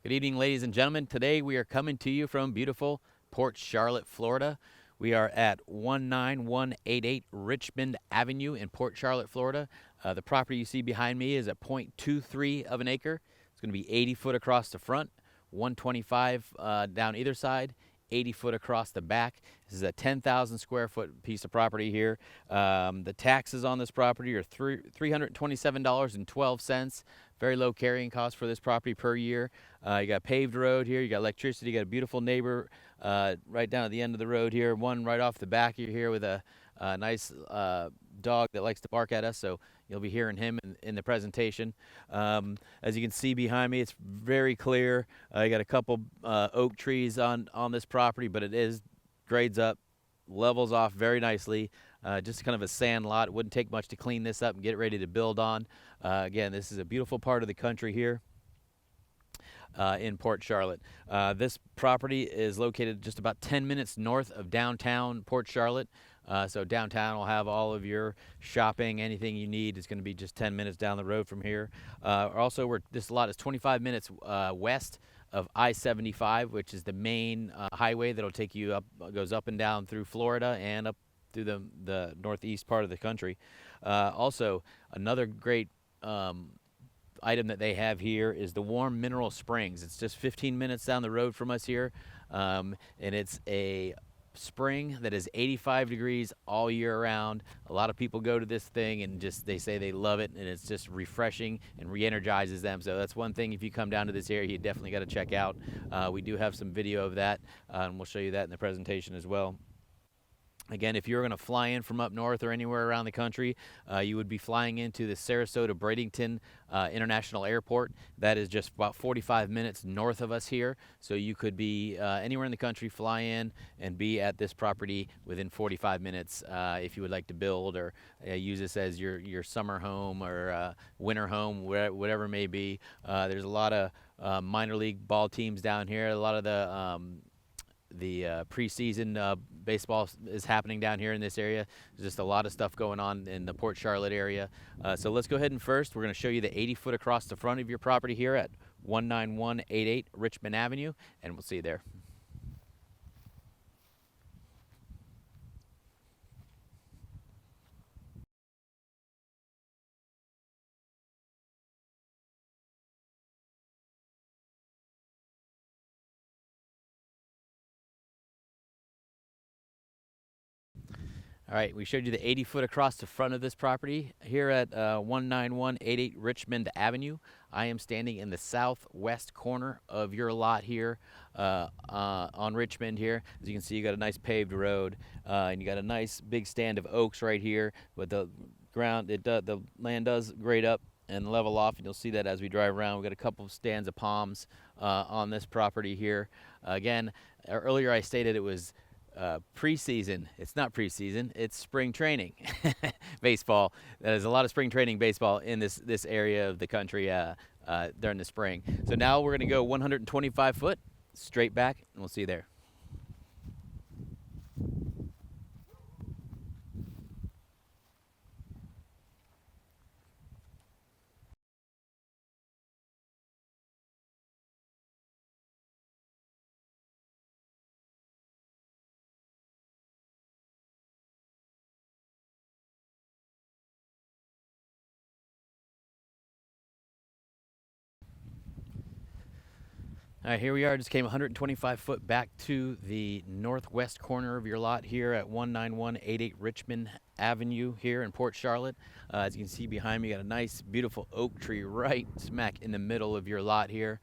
Good evening, ladies and gentlemen. Today we are coming to you from beautiful Port Charlotte, Florida. We are at 19188 Richmond Avenue in Port Charlotte, Florida. The property you see behind me is at .23 of an acre. It's going to be 80 foot across the front, 125 down either side, 80 foot across the back. This is a 10,000 square foot piece of property here. The taxes on this property are $327.12. Very low carrying cost for this property per year. You got a paved road here. You got electricity. You got a beautiful neighbor right down at the end of the road here. One right off the back here with a nice dog that likes to bark at us. So you'll be hearing him in the presentation. As you can see behind me, it's very clear. You got a couple oak trees on this property, but it is grades up, levels off very nicely. Just kind of a sand lot. It wouldn't take much to clean this up and get it ready to build on. Again, this is a beautiful part of the country here in Port Charlotte. This property is located just about 10 minutes north of downtown Port Charlotte. So downtown will have all of your shopping, anything you need. It's going to be just 10 minutes down the road from here. Also, this lot is 25 minutes west of I-75, which is the main highway that'll take you up, goes up and down through Florida and up through the northeast part of the country. Also, another great item that they have here is the warm mineral springs. It's just 15 minutes down the road from us here, and it's a spring that is 85 degrees all year round. A lot of people go to this thing and they say they love it, and it's just refreshing and re-energizes them. So that's one thing, if you come down to this area, you definitely got to check out. We do have some video of that, and we'll show you that in the presentation as well. Again, if you're going to fly in from up north or anywhere around the country, you would be flying into the Sarasota-Bradenton International Airport. That is just about 45 minutes north of us here. So you could be anywhere in the country, fly in and be at this property within 45 minutes if you would like to build or use this as your summer home or winter home, whatever it may be. There's a lot of minor league ball teams down here. A lot of the preseason baseball is happening down here in this area. There's just a lot of stuff going on in the Port Charlotte area. So let's go ahead and first we're going to show you the 80 foot across the front of your property here at 19188 Richmond Avenue, and we'll see you there. All right, we showed you the 80 foot across the front of this property here at 19188 Richmond Avenue. I am standing in the southwest corner of your lot here on Richmond here. As you can see, you got a nice paved road, and you got a nice big stand of oaks right here. But the land does grade up and level off, and you'll see that as we drive around. We got a couple of stands of palms on this property here. Again, earlier I stated it was preseason. It's not preseason, it's spring training baseball. There's a lot of spring training baseball in this area of the country during the spring. So now we're going to go 125 foot straight back, and we'll see you there. All right, here we are. Just came 125 foot back to the northwest corner of your lot here at 19188 Richmond Avenue here in Port Charlotte. As you can see behind me, you got a nice, beautiful oak tree right smack in the middle of your lot here.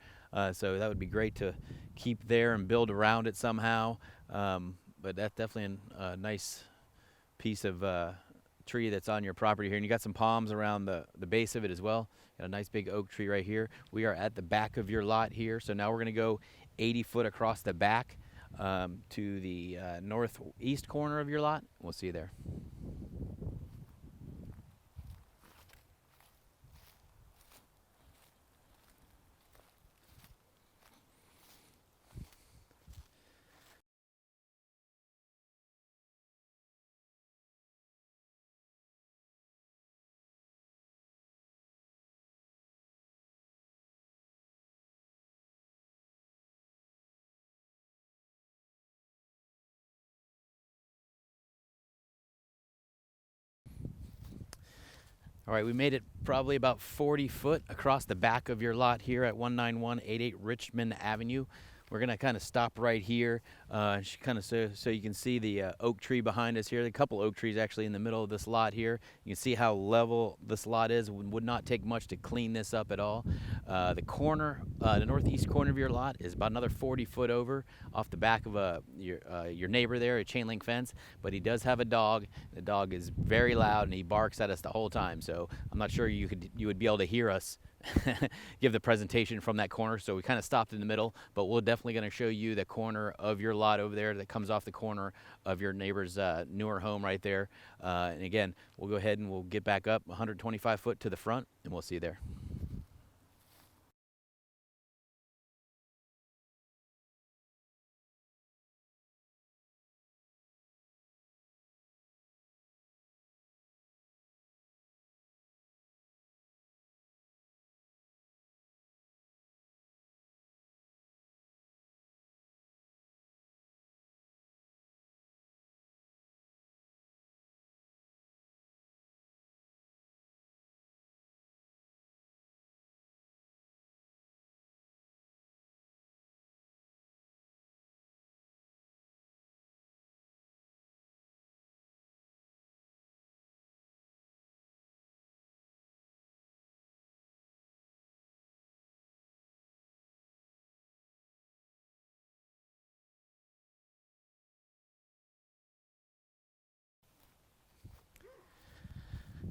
So that would be great to keep there and build around it somehow. But that's definitely a nice piece of tree that's on your property here. And you got some palms around the base of it as well. Got a nice big oak tree right here. We are at the back of your lot here. So now we're going to go 80 foot across the back to the northeast corner of your lot. We'll see you there. All right, we made it probably about 40 foot across the back of your lot here at 19188 Richmond Avenue. We're gonna kind of stop right here, kind of so you can see the oak tree behind us here. A couple oak trees actually in the middle of this lot here. You can see how level this lot is. Would not take much to clean this up at all. The northeast corner of your lot is about another 40 foot over off the back of your neighbor there, a chain link fence. But he does have a dog. The dog is very loud and he barks at us the whole time. So I'm not sure you would be able to hear us give the presentation from that corner, so we kind of stopped in the middle, but we're definitely going to show you the corner of your lot over there that comes off the corner of your neighbor's newer home right there. And again, we'll go ahead and we'll get back up 125 foot to the front, and we'll see you there.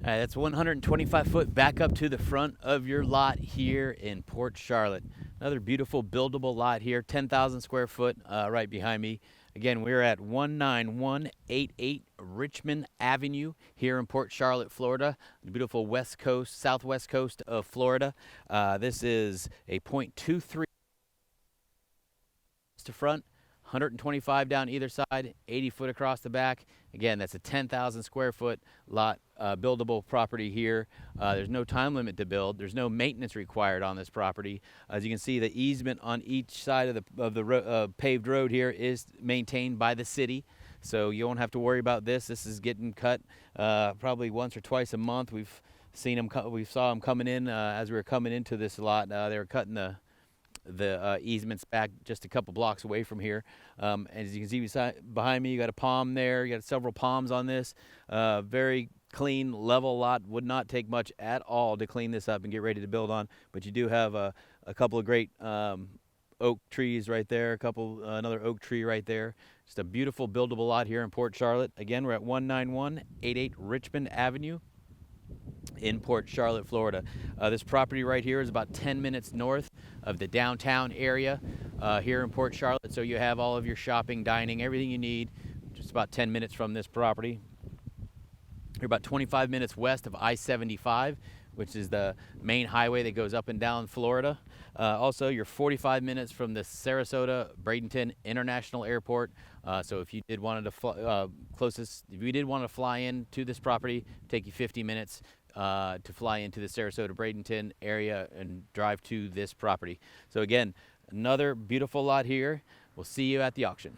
All right, that's 125 foot back up to the front of your lot here in Port Charlotte. Another beautiful buildable lot here, 10,000 square foot right behind me. Again, we're at 19188 Richmond Avenue here in Port Charlotte, Florida, the beautiful west coast, southwest coast of Florida. This is a .23 to front, 125 down either side, 80 foot across the back. Again, that's a 10,000 square foot lot, buildable property here. There's no time limit to build. There's no maintenance required on this property. As you can see, the easement on each side of the paved road here is maintained by the city. So you won't have to worry about this. This is getting cut probably once or twice a month. We've seen them. We saw them coming in as we were coming into this lot. They were cutting the easements back just a couple blocks away from here. As you can see behind me, you got a palm there. You got several palms on this. Very clean, level lot. Would not take much at all to clean this up and get ready to build on. But you do have a couple of great oak trees right there. Another oak tree right there. Just a beautiful buildable lot here in Port Charlotte. Again, we're at 19188 Richmond Avenue in Port Charlotte, Florida. This property right here is about 10 minutes north of the downtown area here in Port Charlotte. So you have all of your shopping, dining, everything you need, just about 10 minutes from this property. You're about 25 minutes west of I-75, which is the main highway that goes up and down Florida. Also, you're 45 minutes from the Sarasota-Bradenton International Airport. So if you did want to fly in to this property, take you 50 minutes to fly into the Sarasota-Bradenton area and drive to this property. So again, another beautiful lot here. We'll see you at the auction.